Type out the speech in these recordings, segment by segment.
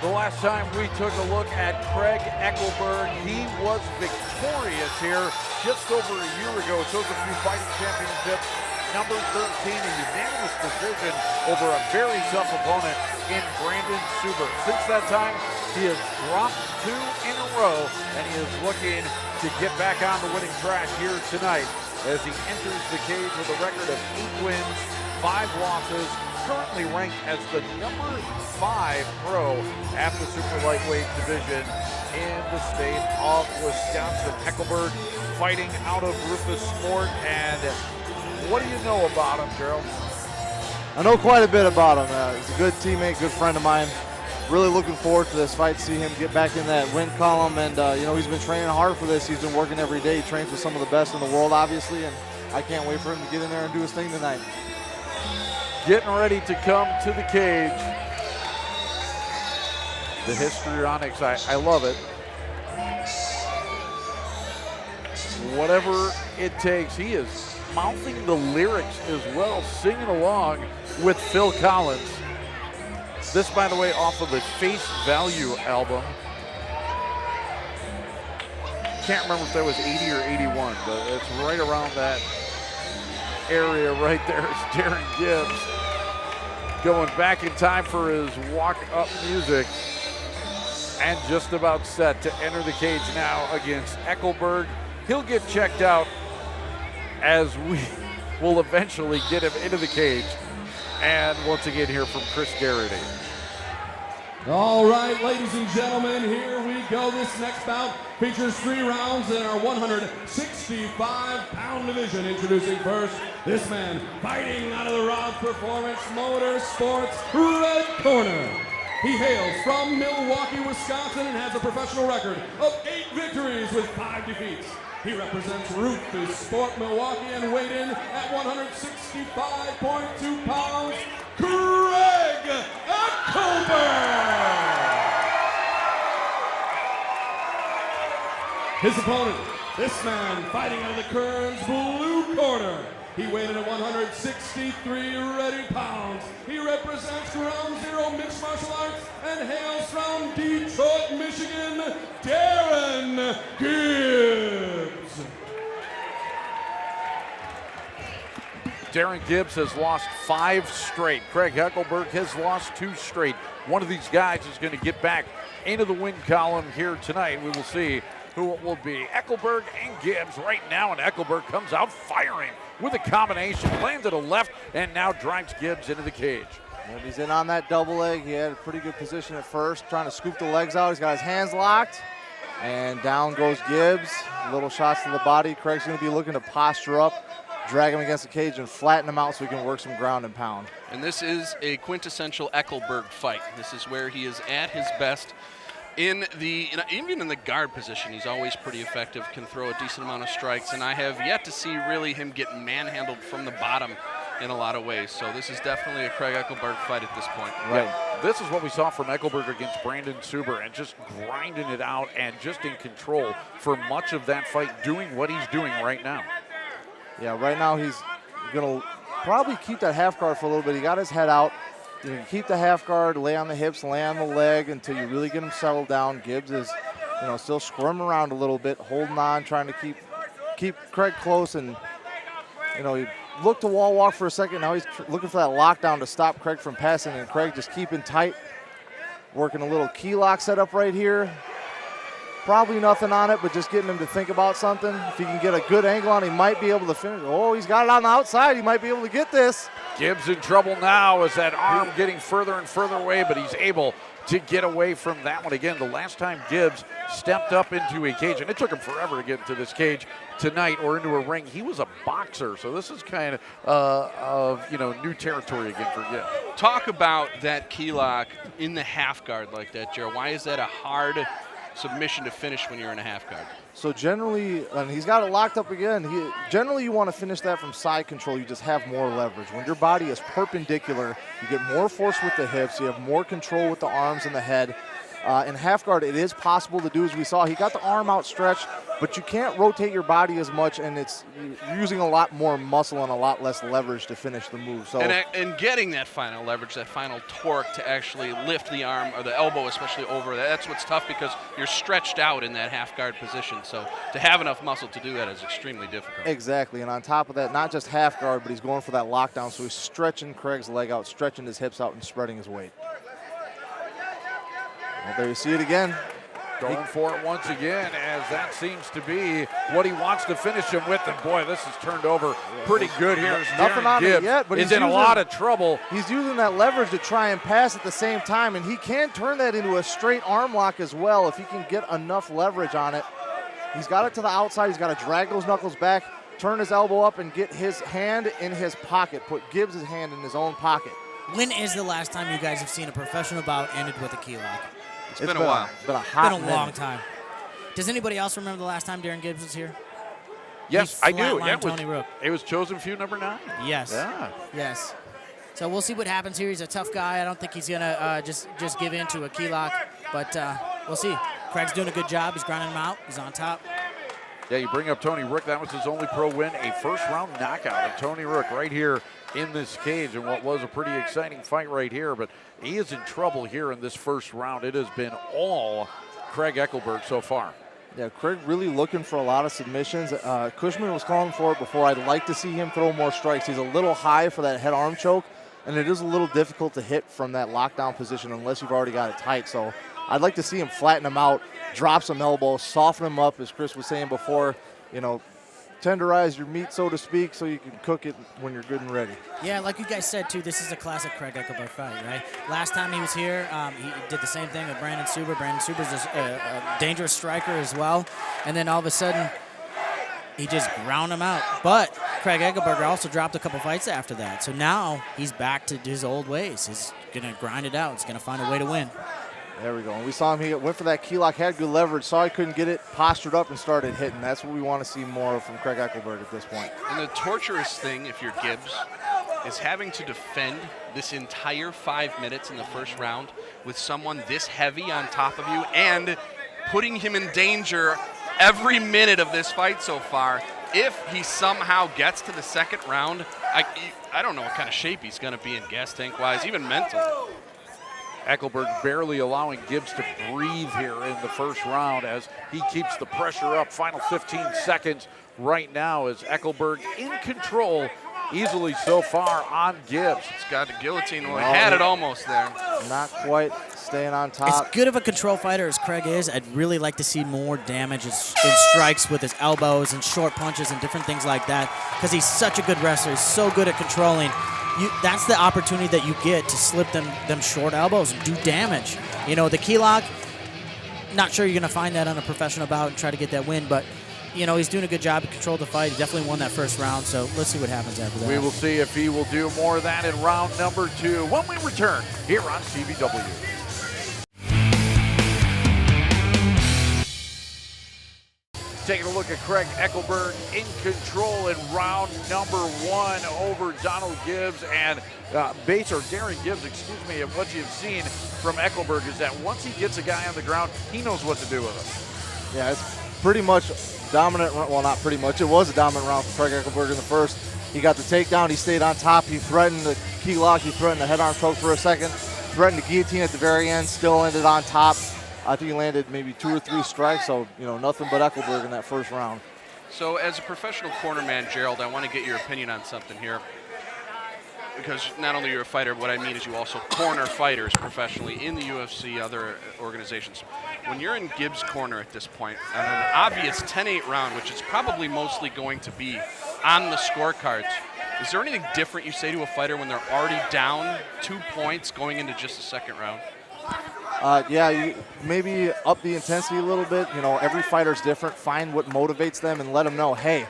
The last time we took a look at Craig Eckelberg, he was victorious here just over a year ago. Chose a few fighting championships, number 13, a unanimous decision over a very tough opponent in Brandon Suber. Since that time, he has dropped 2 in a row, and he is looking to get back on the winning track here tonight as he enters the cage with a record of 8 wins, 5 losses, currently ranked as the number 5 pro at the super lightweight division in the state of Wisconsin. Eckelberg fighting out of Rufus Sport, and what do you know about him, Gerald? I know quite a bit about him. He's a good teammate, good friend of mine. Really looking forward to this fight, see him get back in that win column, and he's been training hard for this. He's been working every day. He trains with some of the best in the world, obviously, and I can't wait for him to get in there and do his thing tonight. Getting ready to come to the cage. The histrionics, I love it. Whatever it takes, he is mouthing the lyrics as well, singing along with Phil Collins. This, by the way, off of the Face Value album. Can't remember if that was 80 or 81, but it's right around that area right there. It's Darren Gibbs going back in time for his walk-up music and just about set to enter the cage now against Eckelberg. He'll get checked out as we will eventually get him into the cage. And once again, hear from Chris Garrity. All right, ladies and gentlemen, here we go. This next bout features 3 rounds in our 165-pound division. Introducing first, this man fighting out of the Rod Performance Motorsports red corner. He hails from Milwaukee, Wisconsin, and has a professional record of 8 victories with 5 defeats. He represents Rufus Sport Milwaukee and weighed in at 165.2 pounds, Craig Eckelberg. His opponent, this man fighting out of the Kearns blue corner. He weighed in at 163 ready pounds. He represents Ground Zero Mixed Martial Arts and hails from Detroit, Michigan, Darren Gibbs. Darren Gibbs has lost 5 straight. Craig Eckelberg has lost 2 straight. One of these guys is going to get back into the win column here tonight. We will see who it will be. Eckelberg and Gibbs right now, and Eckelberg comes out firing with a combination, lands at a left, and now drives Gibbs into the cage. And he's in on that double leg. He had a pretty good position at first, trying to scoop the legs out. He's got his hands locked, and down goes Gibbs. Little shots to the body. Craig's going to be looking to posture up, drag him against the cage, and flatten him out so he can work some ground and pound. And this is a quintessential Eckelberg fight. This is where he is at his best. Even in the guard position, he's always pretty effective, can throw a decent amount of strikes, and I have yet to see really him get manhandled from the bottom in a lot of ways. So this is definitely a Craig Eckelberg fight at this point. Right. Yeah, this is what we saw from Eckelberg against Brandon Suber, and just grinding it out and just in control for much of that fight, doing what he's doing right now. Yeah, right now he's going to probably keep that half guard for a little bit. He got his head out. You can keep the half guard, lay on the hips, lay on the leg until you really get him settled down. Gibbs is, still squirming around a little bit, holding on, trying to keep Craig close, and he looked to wall walk for a second. Now he's looking for that lockdown to stop Craig from passing, and Craig just keeping tight, working a little key lock setup right here. Probably nothing on it, but just getting him to think about something. If he can get a good angle on, he might be able to finish. Oh, he's got it on the outside. He might be able to get this. Gibbs in trouble now as that arm getting further and further away, but he's able to get away from that one again. The last time Gibbs stepped up into a cage, and it took him forever to get into this cage tonight or into a ring, he was a boxer. So this is kind of new territory again for Gibbs. Talk about that key lock in the half guard like that, Jared. Why is that a hard submission to finish when you're in a half guard? So generally, and he's got it locked up again, generally you want to finish that from side control. You just have more leverage. When your body is perpendicular, you get more force with the hips, you have more control with the arms and the head. In half guard, it is possible to do, as we saw. He got the arm outstretched, but you can't rotate your body as much, and you're using a lot more muscle and a lot less leverage to finish the move. So, and getting that final leverage, that final torque to actually lift the arm or the elbow, especially over, that's what's tough because you're stretched out in that half guard position. So to have enough muscle to do that is extremely difficult. Exactly, and on top of that, not just half guard, but he's going for that lockdown. So he's stretching Craig's leg out, stretching his hips out, and spreading his weight. Well, there you see it again. Going for it once again, as that seems to be what he wants to finish him with. And boy, this has turned over pretty good here. Nothing on it yet, but he's in a lot of trouble. He's using that leverage to try and pass at the same time, and he can turn that into a straight arm lock as well if he can get enough leverage on it. He's got it to the outside. He's got to drag those knuckles back, turn his elbow up, and get his hand in his pocket, put Gibbs' hand in his own pocket. When is the last time you guys have seen a professional bout ended with a key lock? It's been a while. It's been a hot minute. Long time. Does anybody else remember the last time Darren Gibbs was here? Yes, I do. Yeah, Tony Rook. It was chosen few number 9. Yes. Yeah. Yes. So we'll see what happens here. He's a tough guy. I don't think he's gonna just give in to a key lock, but we'll see. Craig's doing a good job. He's grinding him out. He's on top. Yeah, you bring up Tony Rook. That was his only pro win, a first-round knockout of Tony Rook right here in this cage, and what was a pretty exciting fight right here. But he is in trouble here in this first round. It has been all Craig Eckelberg so far. Yeah, Craig really looking for a lot of submissions. Cushman was calling for it before. I'd like to see him throw more strikes. He's a little high for that head arm choke, and it is a little difficult to hit from that lockdown position unless you've already got it tight. So I'd like to see him flatten him out, drop some elbows, soften him up, as Chris was saying before, tenderize your meat, so to speak, so you can cook it when you're good and ready. Yeah, like you guys said, too, this is a classic Craig Eckelberg fight, right? Last time he was here, he did the same thing with Brandon Suber. Brandon Suber's a dangerous striker as well. And then all of a sudden, he just ground him out. But Craig Eckelberg also dropped a couple fights after that. So now he's back to his old ways. He's going to grind it out. He's going to find a way to win. There we go. And we saw him, he went for that key lock, had good leverage, saw he couldn't get it, postured up and started hitting. That's what we want to see more of from Craig Eckelberg at this point. And the torturous thing, if you're Gibbs, is having to defend this entire 5 minutes in the first round with someone this heavy on top of you and putting him in danger every minute of this fight so far. If he somehow gets to the second round, I don't know what kind of shape he's going to be in gas tank-wise, even mental. Eckelberg barely allowing Gibbs to breathe here in the first round as he keeps the pressure up. Final 15 seconds right now as Eckelberg in control easily so far on Gibbs. It's got the guillotine. Well, he had it almost there. Not quite staying on top. As good of a control fighter as Craig is, I'd really like to see more damage in strikes with his elbows and short punches and different things like that, because he's such a good wrestler. He's so good at controlling. That's the opportunity that you get to slip them short elbows and do damage. The key lock, not sure you're going to find that on a professional bout and try to get that win, but he's doing a good job to control the fight. He definitely won that first round, so let's see what happens after that. We will see if he will do more of that in round number 2 when we return here on CBW. Taking a look at Craig Eckelberg in control in round number 1 over Donald Gibbs and Darren Gibbs, and what you've seen from Eckelberg is that once he gets a guy on the ground, he knows what to do with him. Yeah, it's pretty much dominant. Well, not pretty much. It was a dominant round for Craig Eckelberg in the first. He got the takedown. He stayed on top. He threatened the key lock. He threatened the head arm choke for a second. Threatened the guillotine at the very end. Still ended on top. I think he landed maybe 2 or 3 strikes, so, nothing but Eckelberg in that first round. So as a professional cornerman, Gerald, I want to get your opinion on something here. Because not only are you a fighter, what I mean is you also corner fighters professionally in the UFC, other organizations. When you're in Gibbs' corner at this point, on an obvious 10-8 round, which is probably mostly going to be on the scorecards, is there anything different you say to a fighter when they're already down 2 points going into just the second round? You maybe up the intensity a little bit. Every fighter's different. Find what motivates them and let them know, hey,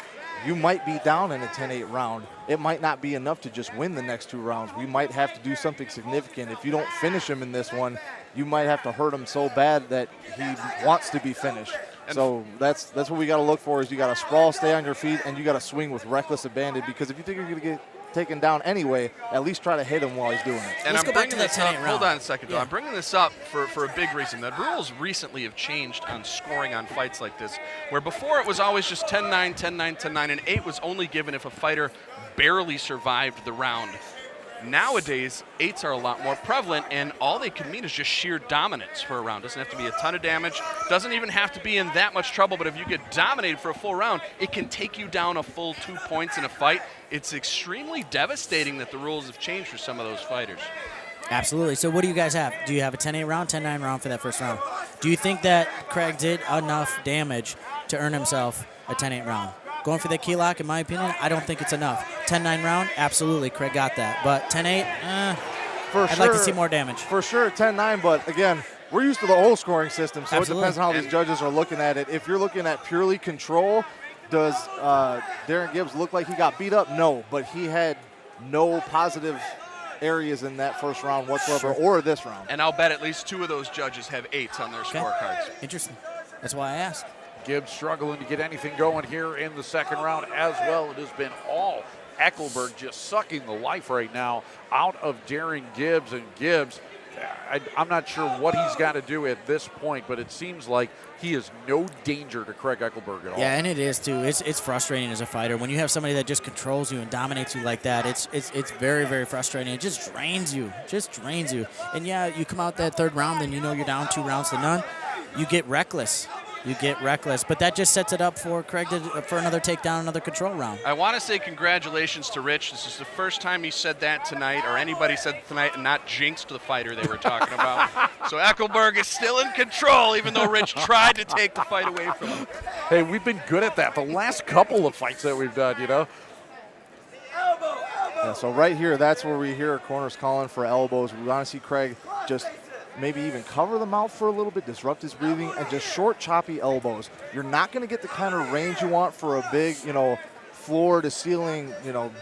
you might be down in a 10-8 round. It might not be enough to just win the next 2 rounds. We might have to do something significant. If you don't finish him in this one, you might have to hurt him so bad that he wants to be finished. So that's what we got to look for is you got to sprawl, stay on your feet, and you got to swing with reckless abandon, because if you think you're going to get taken down anyway, at least try to hit him while he's doing it. And Let's I'm go back to bringing that this up. 10-8 round. Hold on a second, though. Yeah. I'm bringing this up for a big reason. The rules recently have changed on scoring on fights like this, where before it was always just 10-9, 10-9, 10-9, and 8 was only given if a fighter barely survived the round. Nowadays, 8s are a lot more prevalent, and all they can mean is just sheer dominance for a round. Doesn't have to be a ton of damage, doesn't even have to be in that much trouble, but if you get dominated for a full round, it can take you down a full 2 points in a fight. It's extremely devastating that the rules have changed for some of those fighters. Absolutely. So what do you guys have? Do you have a 10-8 round, 10-9 round for that first round? Do you think that Craig did enough damage to earn himself a 10-8 round? Going for the key lock, in my opinion, I don't think it's enough. 10-9 round, absolutely, Craig got that. But 10-8, I'd like to see more damage. For sure, 10-9, but again, we're used to the old scoring system, so Absolutely. it depends on how these judges are looking at it. If you're looking at purely control, does Darren Gibbs look like he got beat up? No, but he had no positive areas in that first round whatsoever, or this round. And I'll bet at least 2 of those judges have 8s on their scorecards. Interesting. That's why I asked. Gibbs struggling to get anything going here in the second round as well. It has been all Eckelberg just sucking the life right now out of Darren Gibbs. And Gibbs, I'm not sure what he's got to do at this point, but it seems like he is no danger to Craig Eckelberg at all. Yeah, and it is too. It's frustrating as a fighter when you have somebody that just controls you and dominates you like that. It's very, very frustrating. It just drains you. And yeah, you come out that third round, then you know you're down 2 rounds to none. You get reckless. But that just sets it up for Craig for another takedown, another control round. I want to say congratulations to Rich. This is the first time he said that tonight, or anybody said it tonight, and not jinxed the fighter they were talking about. So Eckelberg is still in control, even though Rich tried to take the fight away from him. Hey, we've been good at that the last couple of fights that we've done, you know. Yeah, so right here, that's where we hear our corners calling for elbows. We want to see Craig just maybe even cover the mouth for a little bit, disrupt his breathing, and just short, choppy elbows. You're not going to get the kind of range you want for a big, floor to ceiling,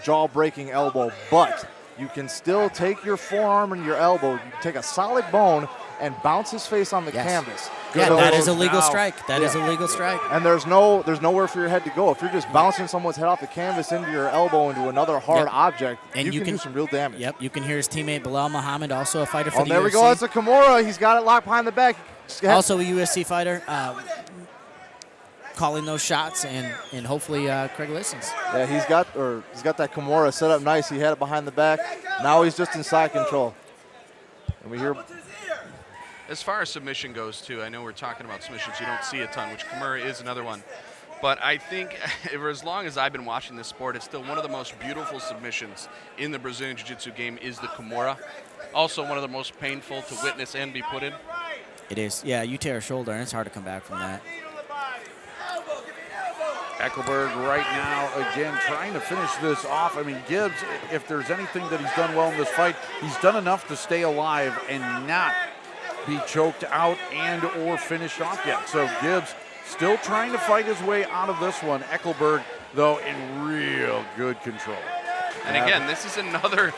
jaw-breaking elbow, but you can still take your forearm and your elbow, you take a solid bone and bounce his face on the canvas. Yeah, So that is a legal now- strike. That is a legal strike. And there's nowhere for your head to go. If you're just bouncing someone's head off the canvas into your elbow into another hard object, And you can do some real damage. Yep, you can hear his teammate Bilal Muhammad, also a fighter for Oh, the there UFC. we go. That's a Kimura. He's got it locked behind the back. Also a UFC fighter, calling those shots, and hopefully Craig listens. Yeah, he's got that Kimura set up nice. He had it behind the back. Now he's just in side control. And we hear. As far as submission goes, too, I know we're talking about submissions you don't see a ton, which Kimura is another one. But I think for as long as I've been watching this sport, it's still one of the most beautiful submissions in the Brazilian Jiu-Jitsu game is the Kimura. Also one of the most painful to witness and be put in. It is. Yeah, you tear a shoulder, and it's hard to come back from that. Eckelberg right now, again, trying to finish this off. I mean, Gibbs, if there's anything that he's done well in this fight, he's done enough to stay alive and not be choked out and or finished off yet. So Gibbs still trying to fight his way out of this one. Eckelberg, though, in real good control. And again, this is another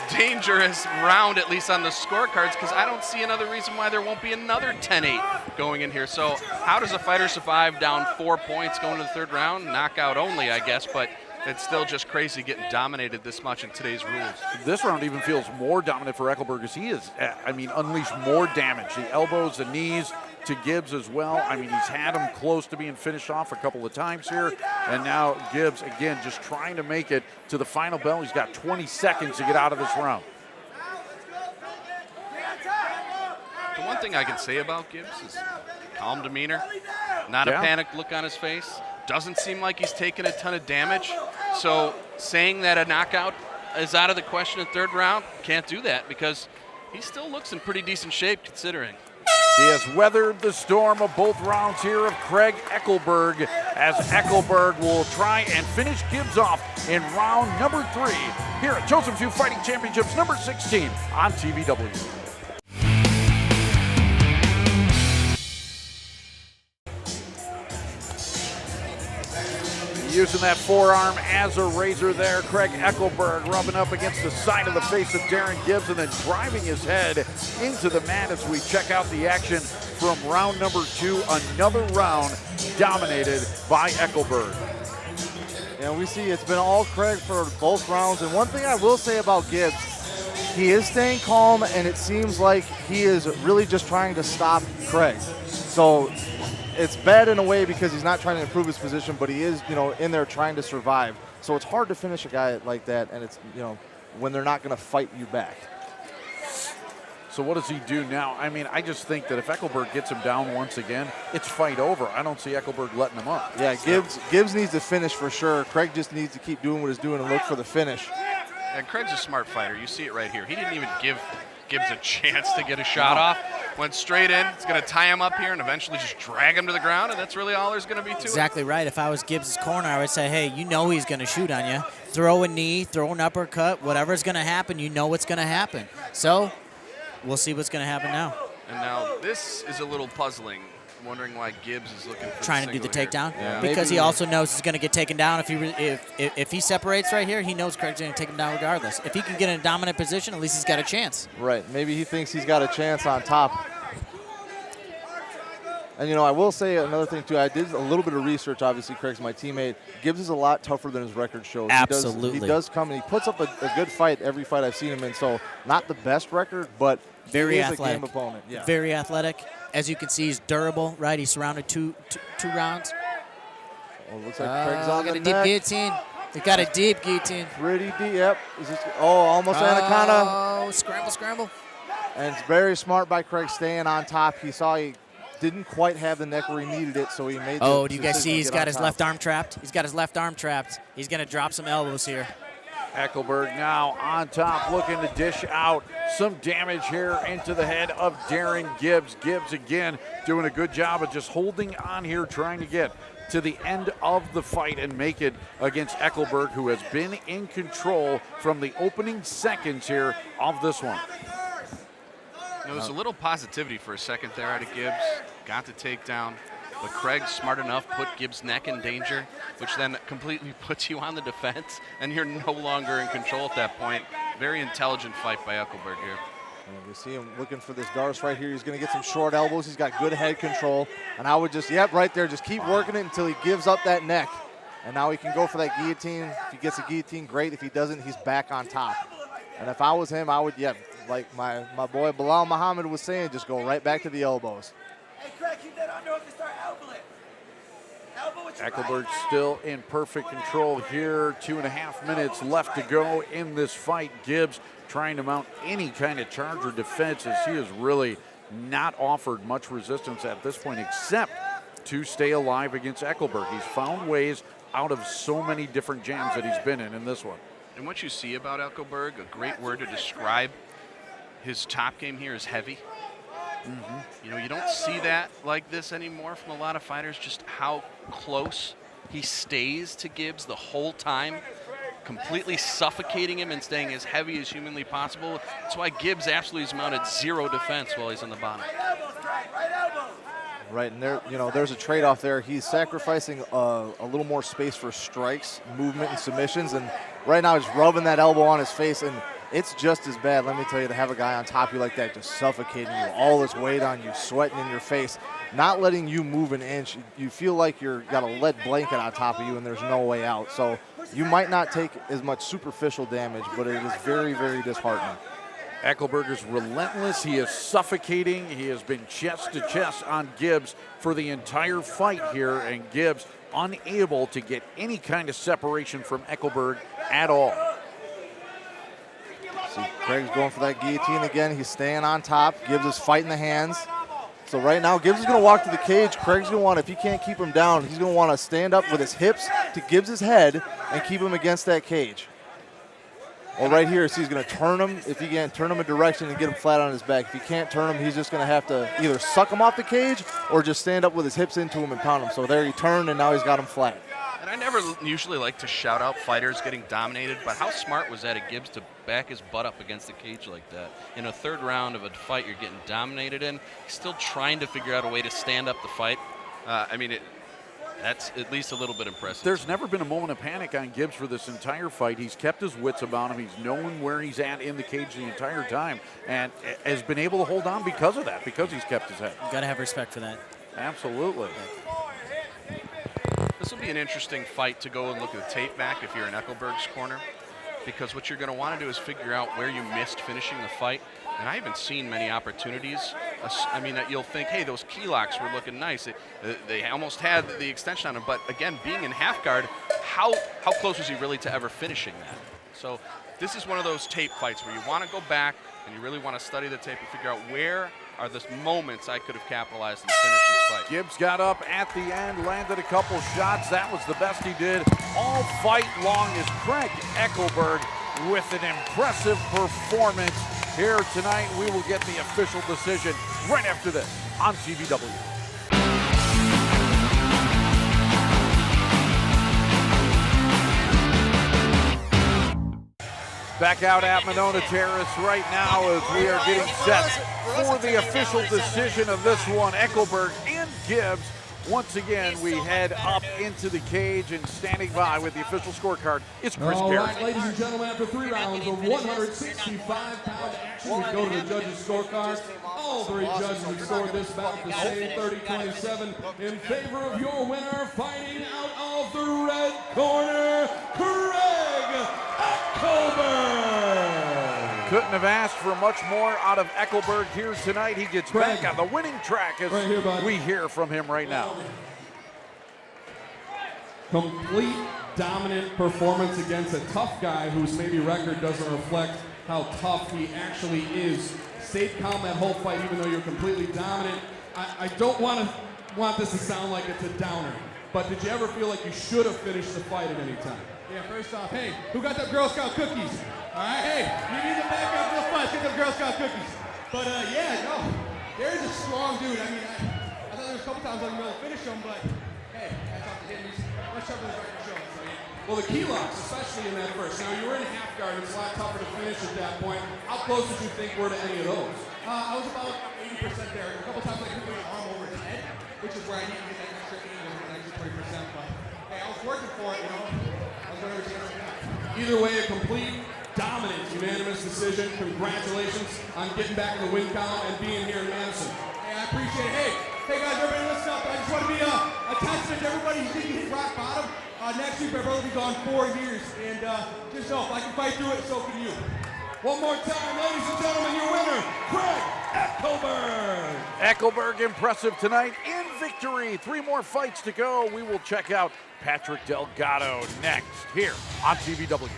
dangerous round, at least on the scorecards, because I don't see another reason why there won't be another 10-8 going in here. So how does a fighter survive down 4 points going to the third round? Knockout only, I guess, but it's still just crazy getting dominated this much in today's rules. This round even feels more dominant for Eckelberg as he is, unleashed more damage. The elbows, the knees to Gibbs as well. I mean, he's had him close to being finished off a couple of times here. And now Gibbs, again, just trying to make it to the final bell. He's got 20 seconds to get out of this round. The one thing I can say about Gibbs is calm demeanor, not a panicked look on his face. Doesn't seem like he's taken a ton of damage. So saying that a knockout is out of the question in third round, can't do that because he still looks in pretty decent shape considering. He has weathered the storm of both rounds here of Craig Eckelberg as Eckelberg will try and finish Gibbs off in round number 3 here at Joseph Hugh Fighting Championships number 16 on TVW. Using that forearm as a razor there, Craig Eckelberg rubbing up against the side of the face of Darren Gibbs and then driving his head into the mat as we check out the action from round number 2. Another round dominated by Eckelberg. Yeah, And we see it's been all Craig for both rounds. And one thing I will say about Gibbs, he is staying calm, and it seems like he is really just trying to stop Craig. So it's bad in a way because he's not trying to improve his position, but he is, in there trying to survive. So it's hard to finish a guy like that, and it's, when they're not going to fight you back. So what does he do now? I mean, I just think that if Eckelberg gets him down once again, it's fight over. I don't see Eckelberg letting him up. Yeah, Gibbs needs to finish for sure. Craig just needs to keep doing what he's doing and look for the finish. And Craig's a smart fighter. You see it right here. He didn't even give Gibbs a chance to get a shot off. Went straight in. It's going to tie him up here and eventually just drag him to the ground, and that's really all there's going to be to it. Exactly right. If I was Gibbs' corner, I would say, hey, he's going to shoot on you. Throw a knee, throw an uppercut, whatever's going to happen, you know what's going to happen. So we'll see what's going to happen now. And now this is a little puzzling. I'm wondering why Gibbs is looking for trying to do the takedown. Yeah. Because he also knows he's going to get taken down. If he separates right here, he knows Craig's going to take him down regardless. If he can get in a dominant position, at least he's got a chance. Right. Maybe he thinks he's got a chance on top. And, I will say another thing, too. I did a little bit of research. Obviously, Craig's my teammate. Gibbs is a lot tougher than his record shows. Absolutely. He does come, and he puts up a good fight every fight I've seen him in. So not the best record, but very he is athletic. a game opponent. Yeah. Very athletic. As you can see, he's durable, right? He's surrounded two rounds. Well, looks like Craig's on got the a deep neck. guillotine. He got a deep guillotine. Pretty deep, yep. Almost anaconda. Oh, scramble. And it's very smart by Craig staying on top. He saw he didn't quite have the neck where he needed it, so he made do you guys see he's got his left arm trapped? He's got his left arm trapped. He's going to drop some elbows here. Eckelberg now on top, looking to dish out some damage here into the head of Darren Gibbs. Gibbs again doing a good job of just holding on here, trying to get to the end of the fight and make it against Eckelberg, who has been in control from the opening seconds here of this one. There was a little positivity for a second there out of Gibbs. Got the takedown. But Craig's smart enough, put Gibbs' neck in danger, which then completely puts you on the defense, and you're no longer in control at that point. Very intelligent fight by Eckelberg here. And we see him looking for this Darce right here. He's going to get some short elbows. He's got good head control. And I would just, right there, just keep working it until he gives up that neck. And now he can go for that guillotine. If he gets a guillotine, great. If he doesn't, he's back on top. And if I was him, I would, like my boy Bilal Muhammad was saying, just go right back to the elbows. Hey, Craig, keep that underhook and start elbowing. Elbow with your Eckelberg right. still in perfect control here. 2.5 minutes left to go in this fight. Gibbs trying to mount any kind of charge or defense, as he has really not offered much resistance at this point except to stay alive against Eckelberg. He's found ways out of so many different jams that he's been in this one. And what you see about Eckelberg, a great word to describe his top game here is heavy. You don't see that like this anymore from a lot of fighters, just how close he stays to Gibbs the whole time, completely suffocating him and staying as heavy as humanly possible. That's why Gibbs absolutely has mounted zero defense while he's on the bottom. Right elbows, Craig, right elbows. Right, and there, there's a trade-off there. He's sacrificing a little more space for strikes, movement, and submissions, and right now he's rubbing that elbow on his face, and it's just as bad, let me tell you, to have a guy on top of you like that, just suffocating you, all this weight on you, sweating in your face, not letting you move an inch. You feel like you're got a lead blanket on top of you, and there's no way out. So you might not take as much superficial damage, but it is very, very disheartening. Eckelberg is relentless. He is suffocating. He has been chest to chest on Gibbs for the entire fight here, and Gibbs unable to get any kind of separation from Eckelberg at all. See, Craig's going for that guillotine again. He's staying on top. Gibbs is fighting the hands. So right now, Gibbs is going to walk to the cage. Craig's going to want, if he can't keep him down, he's going to want to stand up with his hips to Gibbs' head and keep him against that cage. Well, right here, so he's going to turn him. If he can't, turn him a direction and get him flat on his back. If he can't turn him, he's just going to have to either suck him off the cage or just stand up with his hips into him and pound him. So there he turned, and now he's got him flat. And I never usually like to shout out fighters getting dominated, but how smart was that of Gibbs to back his butt up against the cage like that? In a third round of a fight you're getting dominated in, he's still trying to figure out a way to stand up the fight. That's at least a little bit impressive. There's never been a moment of panic on Gibbs for this entire fight. He's kept his wits about him. He's known where he's at in the cage the entire time and has been able to hold on because of that, because he's kept his head. You got to have respect for that. Absolutely. This will be an interesting fight to go and look at the tape back if you're in Eckelberg's corner, because what you're going to want to do is figure out where you missed finishing the fight. And I haven't seen many opportunities. I mean, that you'll think, hey, those key locks were looking nice. They almost had the extension on them. But again, being in half guard, how close was he really to ever finishing that? So this is one of those tape fights where you want to go back and you really want to study the tape and figure out where are the moments I could have capitalized and finished this fight. Gibbs got up at the end, landed a couple shots. That was the best he did all fight long, as Craig Eckelberg with an impressive performance. Here tonight, we will get the official decision right after this on CBW. Back out at Monona Terrace right now as we are getting set for the official decision of this one. Eckelberg and Gibbs. Once again, we head up into the cage, and standing by with the official scorecard is Chris All Garrett. right, ladies and gentlemen, after 3 rounds of 165-pound action, we go to the judges' scorecard. All 3 judges have scored this bout the same, 30-27, in favor of your winner, fighting out of the red corner, Craig Eckelberg. Couldn't have asked for much more out of Eckelberg here tonight. He gets back on the winning track as we hear from him right now. Complete dominant performance against a tough guy whose maybe record doesn't reflect how tough he actually is. Stayed calm that whole fight even though you're completely dominant. I don't want this to sound like it's a downer, but did you ever feel like you should have finished the fight at any time? Yeah, first off, hey, who got them Girl Scout cookies? All right, hey, you need to back up real fast, get them Girl Scout cookies. But yeah, no, Gary's a strong dude. I mean, I thought there was a couple times I was going to finish him, but hey, that's off to him. He's much tougher than record show. So, yeah. Well, the key locks, especially in that first. Now, you were in half guard. It's a lot tougher to finish at that point. How close did you think were to any of those? I was about 80% there. A couple times I couldn't put my arm over his head, which is where I need to get that extra angle, that extra 20%. But hey, I was working for it, you know. I was doing everything else I got. Either way, a complete, dominant, unanimous decision. Congratulations on getting back in the win column and being here in Madison. Hey, I appreciate it. Hey guys, everybody listen up. I just want to be a testament to everybody who didn't hit rock bottom. Next week, my brother will be gone 4 years. And just know, if I can fight through it, so can you. One more time, ladies and gentlemen, your winner, Craig Eckelberg. Eckelberg impressive tonight in victory. 3 more fights to go. We will check out Patrick Delgado next here on CBW.